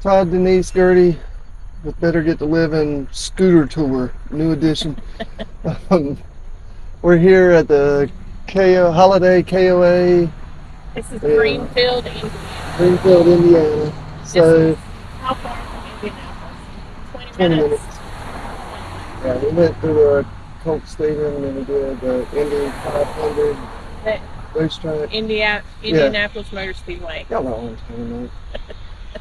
Todd, Denise, Gertie with Better Get to Living Scooter Tour, new edition. We're here at the KO Holiday KOA. This is Greenfield, Indiana. Greenfield, Indiana. So, how far from Indianapolis? 20 minutes. Yeah, we went through the Colt Stadium and we did the Indy 500 racetrack. Indianapolis Motor Speedway. Y'all know what I'm talking about.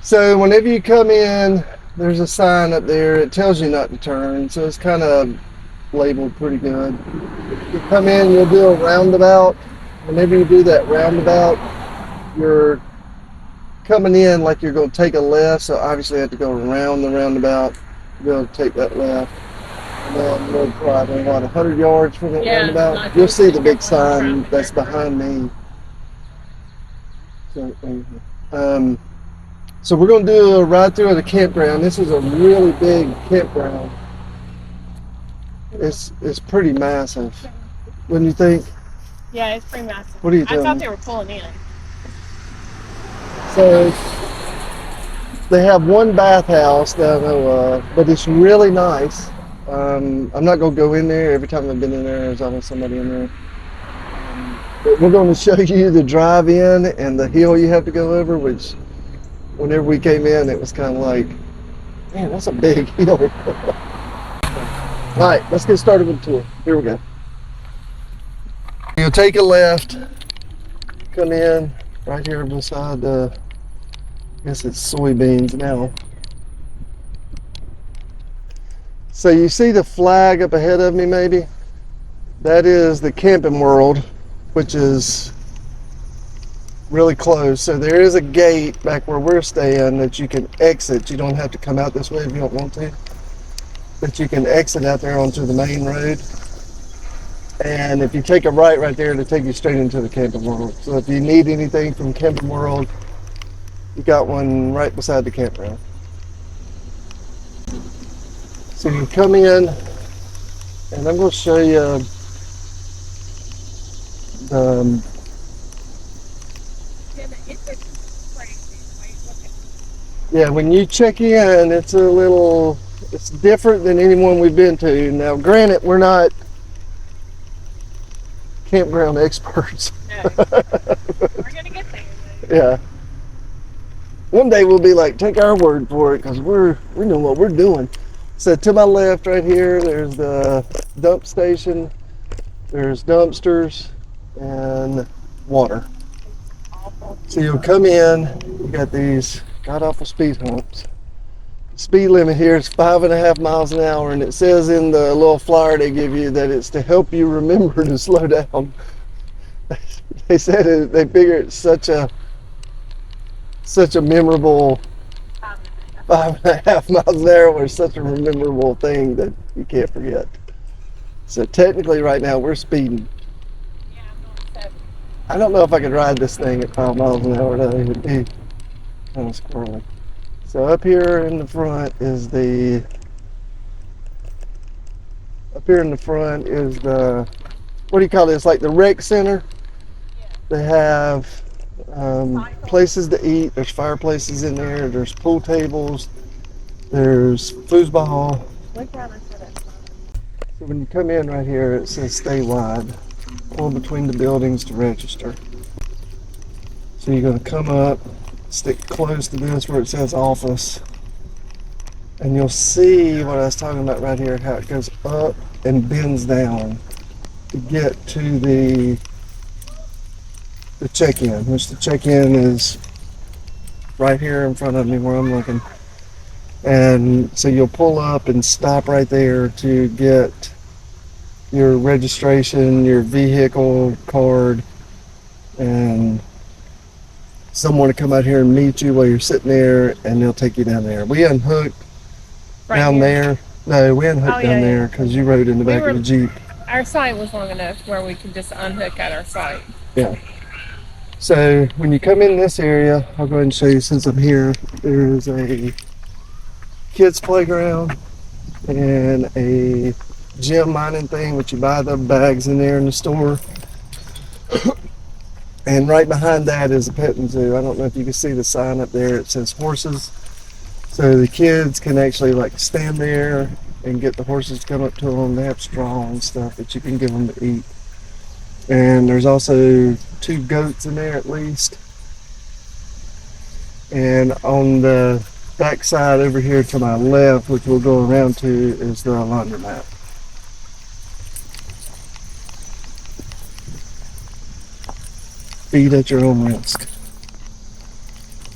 So whenever you come in, there's a sign up there. It tells you not to turn, so it's kind of labeled pretty good. You come in, you'll do a roundabout. Whenever you do that roundabout, you're coming in like you're going to take a left, so obviously you have to go around the roundabout to be able to take that left. And then we're probably, 100 yards from that roundabout. You'll see the big sign that's behind me. So we're going to do a ride through at a campground. This is a really big campground. It's pretty massive. Wouldn't you think? Yeah, it's pretty massive. What are you doing? I thought they were pulling in. So they have one bathhouse that I know of, but it's really nice. I'm not going to go in there. Every time I've been in there, there's always somebody in there. But we're going to show you the drive-in and the hill you have to go over, which whenever we came in, it was kind of like, man, that's a big hill. All right, let's get started with the tour. Here we go. You'll take a left, come in right here beside I guess it's soybeans now. So you see the flag up ahead of me maybe? That is the Camping World, which is really close. So there is a gate back where we're staying that you can exit. You don't have to come out this way if you don't want to. But you can exit out there onto the main road. And if you take a right there, it'll take you straight into the Camping World. So if you need anything from Camping World, you got one right beside the campground. So you come in, and I'm going to show you the yeah, when you check in, it's different than anyone we've been to. Now, granted, we're not campground experts. No. We're going to get there. Yeah. One day we'll be like, take our word for it, because we know what we're doing. So to my left right here, there's the dump station, there's dumpsters, and water. So you'll come in, you got these god-awful speed humps. The speed limit here is 5.5 miles an hour, and it says in the little flyer they give you that it's to help you remember to slow down. They said they figure it's such a memorable 5.5 miles an hour was such a memorable thing that you can't forget. So technically right now we're speeding. Yeah, I'm going 70. I don't know if I could ride this thing at 5 miles an hour though. It would be kind of squirrely. So up here in the front is the what do you call this, like the rec center? Yeah. They have places to eat. There's fireplaces in there. There's pool tables. There's foosball. Look down into that. So when you come in right here, it says stay wide. Pull between the buildings to register. So you're going to come up, stick close to this where it says office, and you'll see what I was talking about right here, how it goes up and bends down to get to the check-in, which the check-in is right here in front of me where I'm looking. And so you'll pull up and stop right there to get your registration, your vehicle card, and someone to come out here and meet you while you're sitting there, and they'll take you down there. We unhooked down there. No, we unhooked down there because you rode in the back of the Jeep. Our site was long enough where we could just unhook at our site. Yeah. So when you come in this area, I'll go ahead and show you since I'm here. There's a kids playground and a gym mining thing, which you buy the bags in there in the store. And right behind that is a petting zoo. I don't know if you can see the sign up there. It says horses. So the kids can actually like stand there and get the horses to come up to them. They have straw and stuff that you can give them to eat. And there's also 2 goats in there at least. And on the back side over here to my left, which we'll go around to, is the laundromat. Feed at your own risk.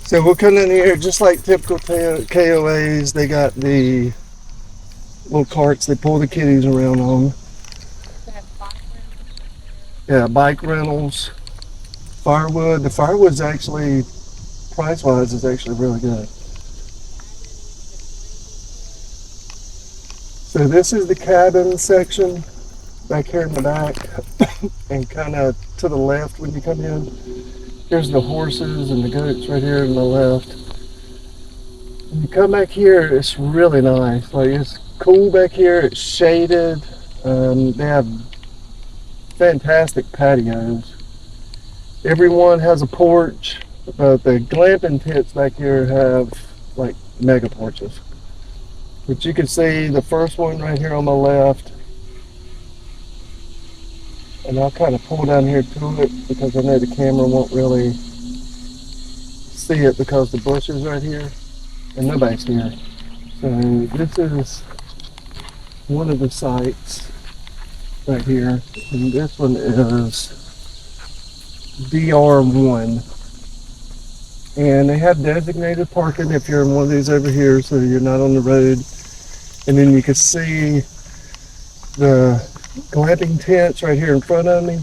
So we'll come in here just like typical KOAs. They got the little carts they pull the kiddies around on. Yeah, bike rentals, firewood. The firewood's actually, price-wise, is actually really good. So this is the cabin section back here in the back, and kind of to the left when you come in. Here's the horses and the goats right here on the left. When you come back here, it's really nice. Like, it's cool back here. It's shaded. They have fantastic patios. Everyone has a porch, but the glamping tents back here have like mega porches. But you can see the first one right here on the left, and I'll kind of pull down here to it because I know the camera won't really see it because the bush is right here and nobody's here. So this is one of the sites right here, and this one is DR1, and they have designated parking if you're in one of these over here, so you're not on the road. And then you can see the glamping tents right here in front of me.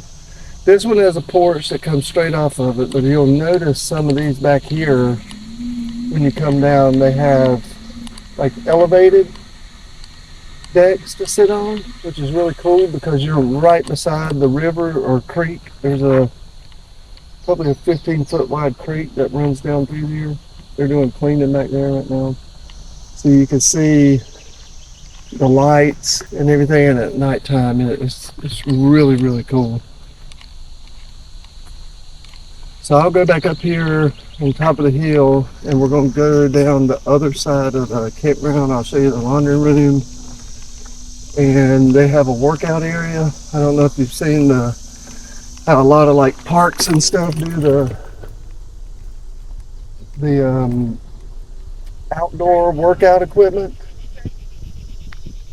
This one has a porch that comes straight off of it, but you'll notice some of these back here when you come down, they have like elevated decks to sit on, which is really cool because you're right beside the river or creek. There's probably a 15-foot wide creek that runs down through here. They're doing cleaning back there right now. So you can see the lights and everything, and at nighttime it's really, really cool. So I'll go back up here on top of the hill, and we're going to go down the other side of the campground. I'll show you the laundry room, and they have a workout area. I don't know if you've seen how a lot of like parks and stuff do the outdoor workout equipment.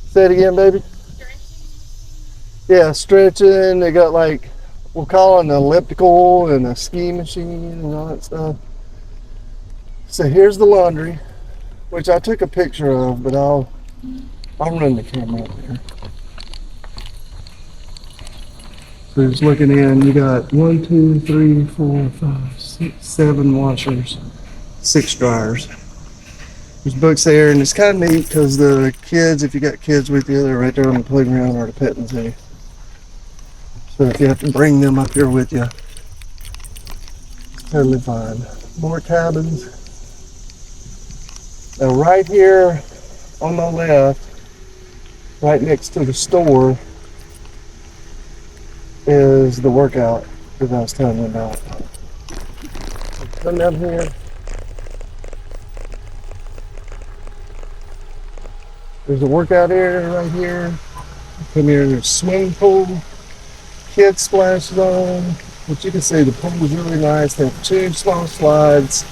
Say it again, baby. Yeah, stretching. They got like, we'll call it an elliptical and a ski machine and all that stuff. So here's the laundry, which I took a picture of, but I'll run the camera up there. So just looking in, you got 1, 2, 3, 4, 5, 6, 7 washers, 6 dryers. There's books there, and it's kind of neat because the kids, if you got kids with you, they're right there on the playground or the petting zoo. So if you have to bring them up here with you, it's totally fine. More cabins. Now right here on my left, right next to the store, is the workout that I was telling you about. So come down here. There's a workout area right here. Come here, there's a swimming pool, kids splash zone. But you can see the pool is really nice. They have 2 small slides,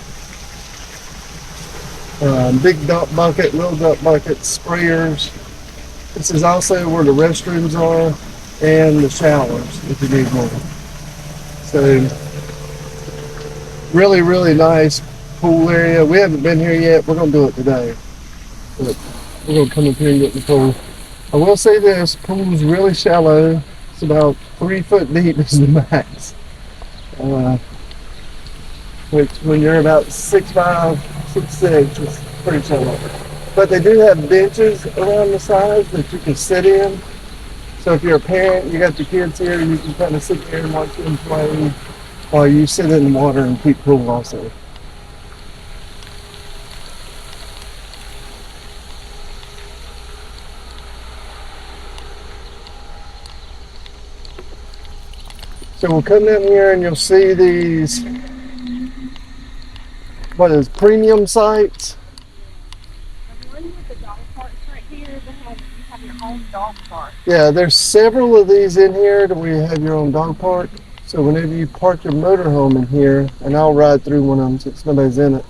big dump bucket, little dump bucket, sprayers. This is also where the restrooms are and the showers if you need one. So really, really nice pool area. We haven't been here yet. We're gonna do it today. But we're gonna come up here and get in the pool. I will say this, pool's really shallow. It's about 3 foot deep is the max. Which when you're about 6'5", 6'6", it's pretty shallow. But they do have benches around the sides that you can sit in. So if you're a parent, you got your kids here, you can kind of sit there and watch them play while you sit in the water and keep cool also. So we'll come in here and you'll see these, what is premium sites? own dog park. Yeah, there's several of these in here to where you have your own dog park. So whenever you park your motorhome in here, and I'll ride through one of them since nobody's in it.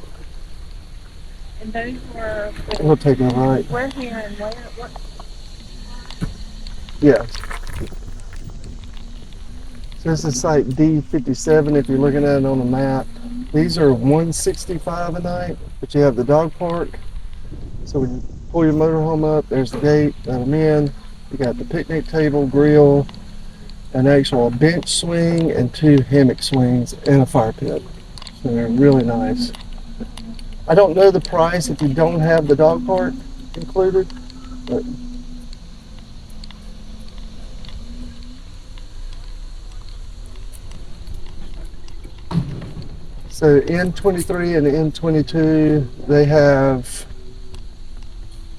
And those were. We'll take a right. We're here and where? What? Yeah. So this is site D57 if you're looking at it on the map. These are $165 a night, but you have the dog park. So when you pull your motorhome up, there's the gate, let them in. You got the picnic table, grill, an actual bench swing, and 2 hammock swings, and a fire pit. So they're really nice. I don't know the price if you don't have the dog park included, but so N23 and N22, they have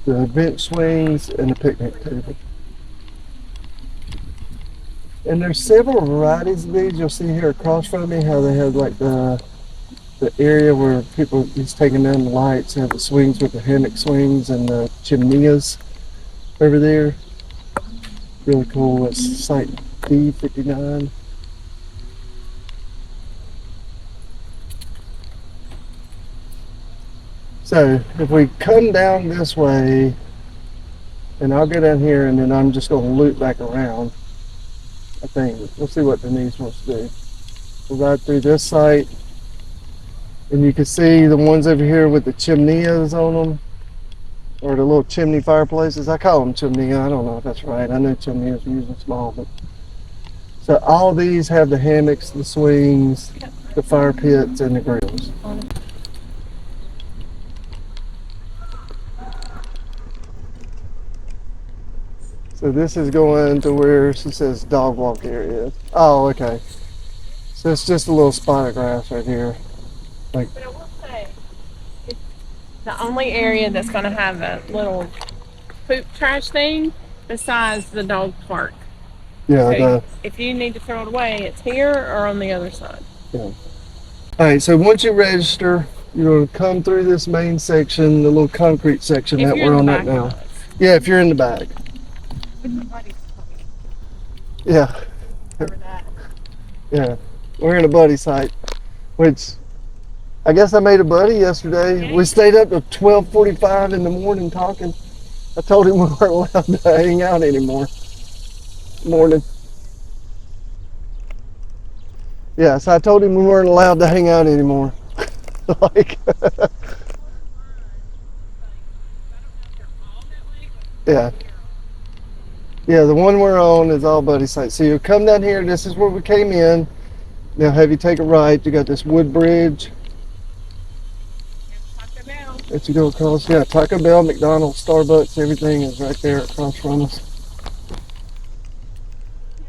the bench swings and the picnic table. And there's several varieties of these. You'll see here across from me how they have like the area where people is taking down the lights. They have the swings with the hammock swings and the chimeneas over there. Really cool. It's site D59. So if we come down this way, and I'll go down here and then I'm just going to loop back around, I think. We'll see what Denise wants to do. We'll ride through this site, and you can see the ones over here with the chimeneas on them, or the little chimney fireplaces. I call them chimney. I don't know if that's right. I know chimneys are usually small, but so all these have the hammocks, the swings, the fire pits, and the grills. So this is going to where she says dog walk area. Oh, okay. So it's just a little spot of grass right here. But I will say, it's the only area that's going to have a little poop trash thing besides the dog park. Yeah. So if you need to throw it away, it's here or on the other side. Yeah. All right. So once you register, you're going to come through this main section, the little concrete section If that you're we're in the on right back now. of us. Yeah, if you're in the back. Yeah. Cover that. Yeah. We're in a buddy site, which I guess I made a buddy yesterday. Okay. We stayed up to 12:45 in the morning talking. I told him we weren't allowed to hang out anymore. Morning. Yeah, so I told him we weren't allowed to hang out anymore. Like, yeah. Yeah, the one we're on is all buddy site. So you come down here, this is where we came in. Now have you take a right, you got this wood bridge Taco Bell. that you go across. Yeah, Taco Bell, McDonald's, Starbucks, everything is right there across from us.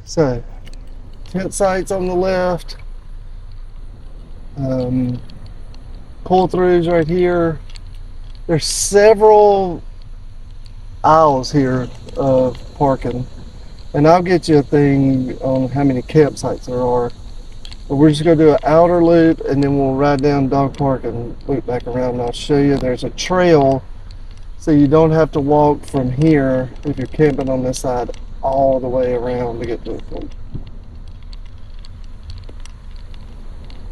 So, tent sites on the left. Pull-throughs right here. There's several aisles here of parking, and I'll get you a thing on how many campsites there are. But we're just going to do an outer loop, and then we'll ride down dog park and loop back around, and I'll show you there's a trail so you don't have to walk from here if you're camping on this side all the way around to get to the point.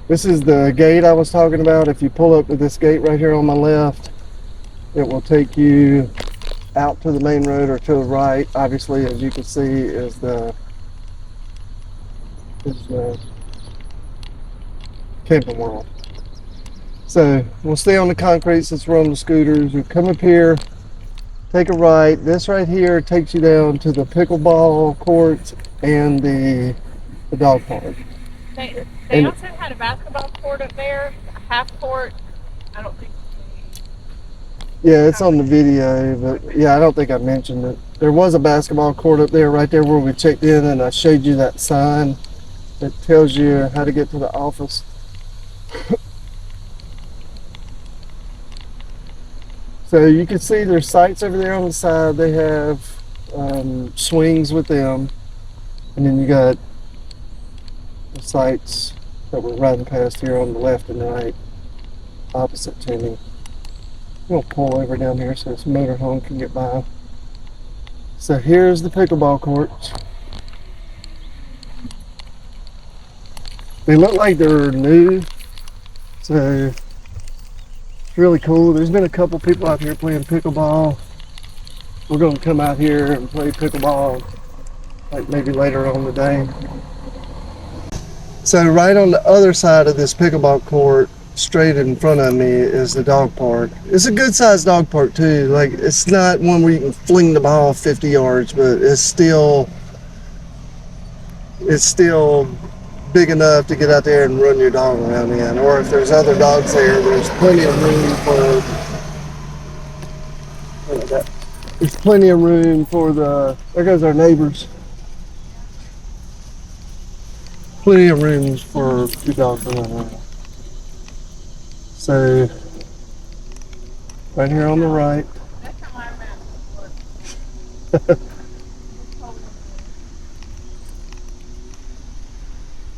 This is the gate I was talking about. If you pull up to this gate right here on my left, it will take you out to the main road, or to the right. Obviously, as you can see, is the camping world. So we'll stay on the concrete since we're on the scooters. You come up here, take a right. This right here takes you down to the pickleball courts and the dog park. They And- also had a basketball court up there, a half court. I don't think. Yeah, it's on the video, but yeah, I don't think I mentioned it. There was a basketball court up there, right there where we checked in, and I showed you that sign that tells you how to get to the office. So you can see there's sites over there on the side. They have swings with them, and then you got the sites that we're riding past here on the left and right, opposite to me. We'll pull over down here so this motorhome can get by. So here's the pickleball courts. They look like they're new, so it's really cool. There's been a couple people out here playing pickleball. We're going to come out here and play pickleball like maybe later on today. So right on the other side of this pickleball court, straight in front of me, is the dog park. It's a good sized dog park too. Like, it's not one where you can fling the ball 50 yards, but it's still big enough to get out there and run your dog around in. Or if there's other dogs there, there's plenty of room for there's plenty of room for there goes our neighbors. Plenty of rooms for your dog to run around. So right here on the right. That's how I'm at.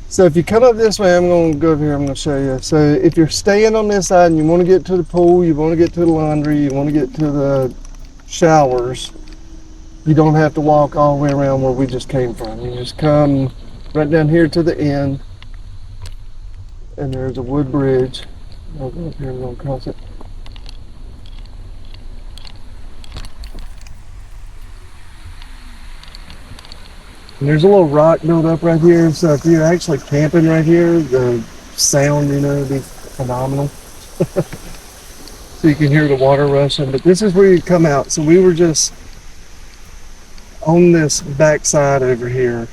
So if you come up this way, I'm going to go over here, I'm going to show you. So if you're staying on this side and you want to get to the pool, you want to get to the laundry, you want to get to the showers, you don't have to walk all the way around where we just came from. You just come right down here to the end, and there's a wood bridge. I'll go up here and go across it. And there's a little rock built up right here, so if you're actually camping right here, the sound, would be phenomenal. So you can hear the water rushing, but this is where you come out. So we were just on this back side over here,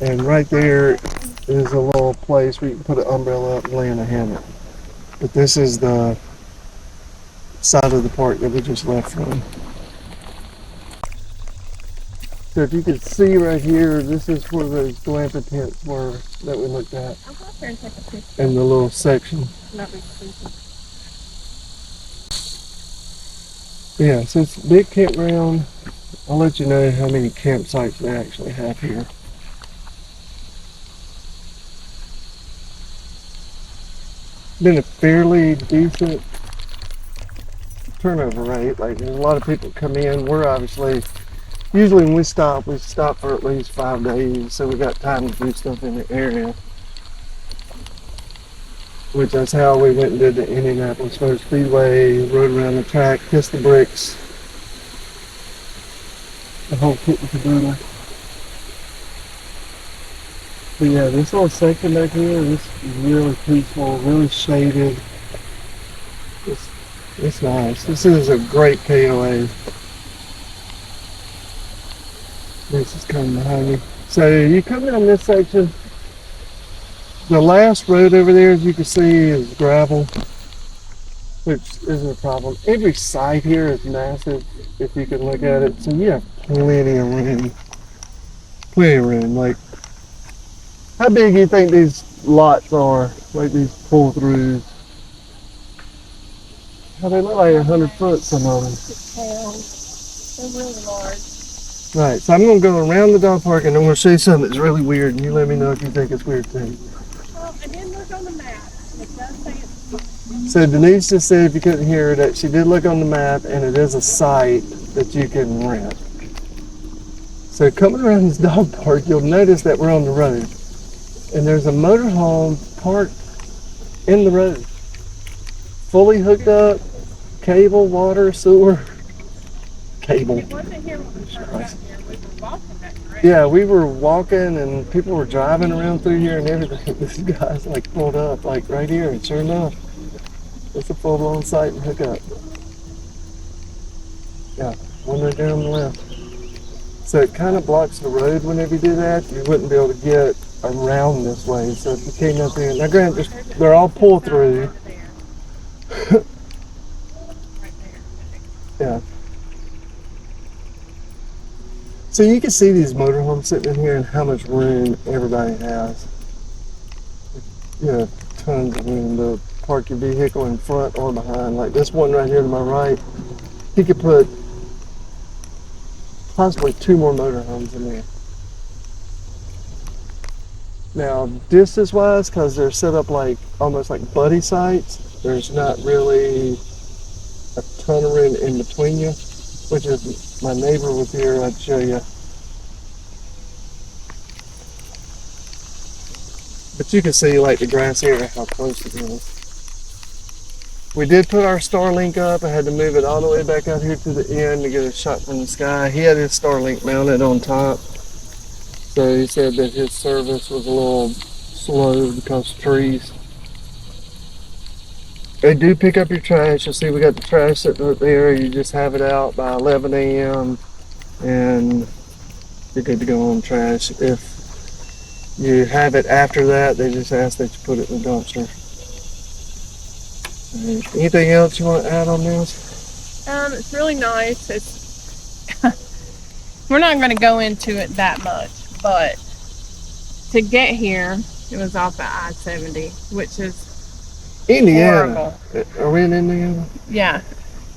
and right there is a little place where you can put an umbrella up and lay in a hammock. But this is the side of the park that we just left from. So if you can see right here, this is where those glamping tents were that we looked at. I'll go up there and take a picture. In the little section. Not be creepy. Yeah, so it's a big campground. I'll let you know how many campsites they actually have here. Been a fairly decent turnover rate. Like, a lot of people come in. We're obviously, usually when we stop for at least 5 days, so we got time to do stuff in the area. Which is how we went and did the Indianapolis Motor Speedway, rode around the track, kissed the bricks, the whole kit and caboodle. But yeah, this little section back here is really peaceful, really shaded. It's nice. This is a great KOA. This is coming behind me. So you come down this section. The last road over there, as you can see, is gravel, which isn't a problem. Every site here is massive, if you can look at it. So you have plenty of room. Plenty of room. Like, how big do you think these lots are? Like these pull-throughs? How they look like 100 foot, some of them. They're really large. Right, so I'm going to go around the dog park and I'm going to show you something that's really weird, and you let me know if you think it's weird too. Well, I did look on the map. It does say it's... So Denise just said, if you couldn't hear, that she did look on the map and it is a site that you can rent. So coming around this dog park, you'll notice that we're on the road. And there's a motorhome parked in the road. Fully hooked up, cable, water, sewer. Cable. It wasn't here when we first got here. We were walking that direction. Yeah, we were walking and people were driving around through here and everything. This guy's like pulled up like right here, and sure enough, it's a full-blown site and hookup. Yeah, one right there on the left. So it kind of blocks the road whenever you do that. You wouldn't be able to get around this way. So if you came up there, now granted, they're all pull through. Yeah. So you can see these motorhomes sitting in here and how much room everybody has. You have tons of room to park your vehicle in front or behind. Like this one right here to my right, you could put possibly 2 more motorhomes in there. Now, distance-wise, because they're set up like almost like buddy sites, there's not really a ton of room in between you. which is my neighbor was here, I'd show you. But you can see like the grass area, how close it is. We did put our Starlink up. I had to move it all the way back out here to the end to get a shot from the sky. He had his Starlink mounted on top. So he said that his service was a little slow because of trees. They do pick up your trash. You'll see we got the trash sitting up there. You just have it out by 11 a.m. and you're good to go on trash. If you have it after that, they just ask that you put it in the dumpster. Anything else you want to add on this? It's really nice. We're not going to go into it that much, but to get here, it was off at I-70, which is Indiana. horrible. Are we in Indiana? Yeah.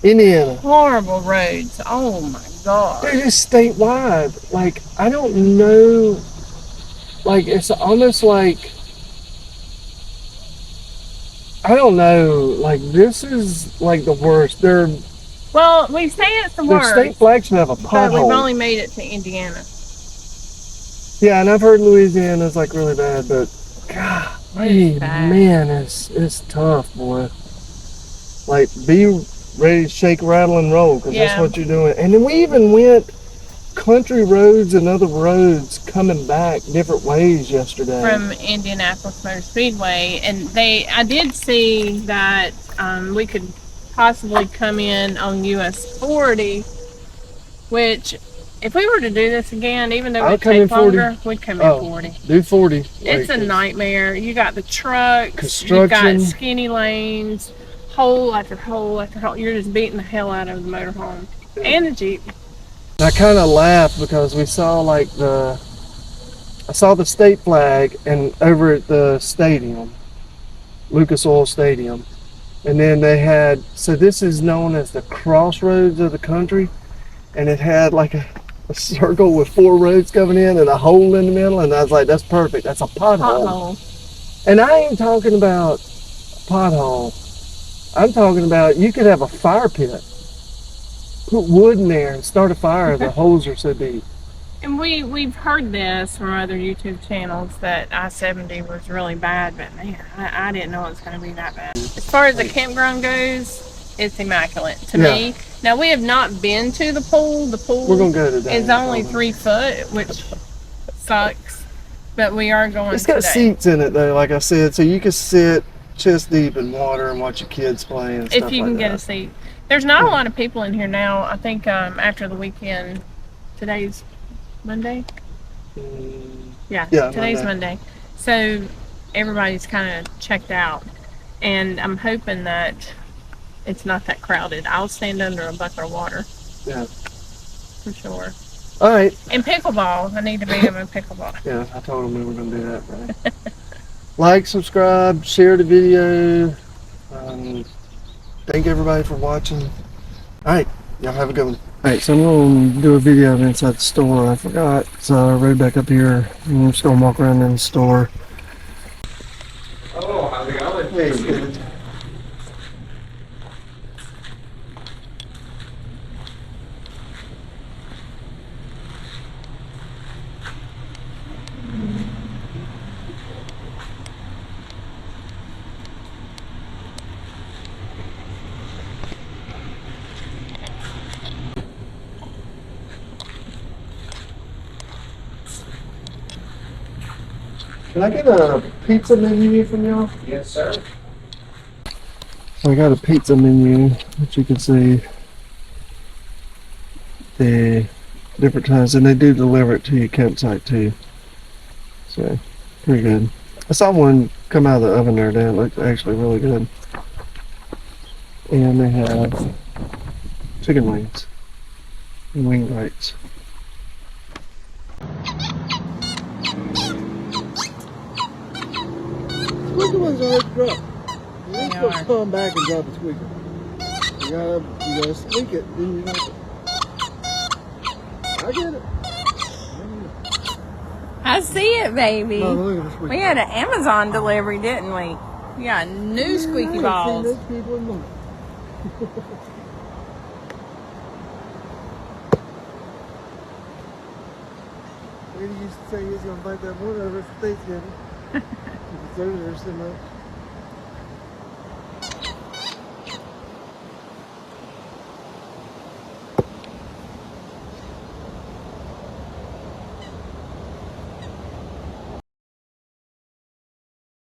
Indiana. Horrible roads. Oh my God. They're just statewide. Like, I don't know. Like, it's almost like, I don't know. Like, this is like the worst. Well, we say it's the their worst, state flag should have a but we've pothole. only made it to Indiana. Yeah, and I've heard Louisiana's like really bad, but God, It's bad. man, it's tough, boy. Like, be ready to shake, rattle, and roll, because that's Yeah. what you're doing. And then we even went country roads and other roads coming back different ways yesterday. From Indianapolis Motor Speedway, and I did see that we could possibly come in on US 40, which if we were to do this again, even though I'll it come in take 40. longer, we'd come in Oh, 40. Do 40. It's a Like, nightmare. You got the trucks, you Construction. got skinny lanes, hole after hole after hole. You're just beating the hell out of the motorhome and the Jeep. I kind of laughed because we saw like I saw the state flag and over at the stadium, Lucas Oil Stadium, and then they had, so this is known as the crossroads of the country, and it had like a circle with 4 roads coming in and a hole in the middle, and I was like, that's perfect, that's a pothole. Pothole. And I ain't talking about a pothole, I'm talking about you could have a fire pit. Put wood in there and start a fire. The holes are so deep. And we've heard this from other YouTube channels that I-70 was really bad, but man, I didn't know it was going to be that bad. As far as the campground goes, it's immaculate to me. Now, we have not been to the pool. The pool We're gonna go today. is only 3 foot, which sucks, but we are going It's got today. seats in it though, like I said, so you can sit chest deep in water and watch your kids play and stuff If you like can get that. a seat. There's not a lot of people in here now. I think after the weekend, today's Monday? Yeah, today's Monday. So everybody's kind of checked out. And I'm hoping that it's not that crowded. I'll stand under a bucket of water. Yeah. For sure. All right. And pickleball. I need to beat him in pickleball. Yeah, I told them we were going to do that. Right? Like, subscribe, share the video. Thank everybody for watching. All right, y'all have a good one. All right, so I'm going to do a video of inside the store. I forgot, so I rode back up here. I'm just going to walk around in the store. Oh, how's it going? Hey, good. Can I get a pizza menu from y'all? Yes, sir. So I got a pizza menu, which you can see the different times, and they do deliver it to your campsite too. So, pretty good. I saw one come out of the oven there today. It looked actually really good. And they have chicken wings and wing bites. Squeaky ones are hard to drop. You ain't supposed to come back and drop a squeaker. You gotta squeak it, then you drop it. I get it. I see it, baby. No, look at the squeaky. We had an Amazon delivery, didn't we? We got new squeaky balls. Eddie used to say he was going to invite that one over for Thanksgiving. It's over there so much.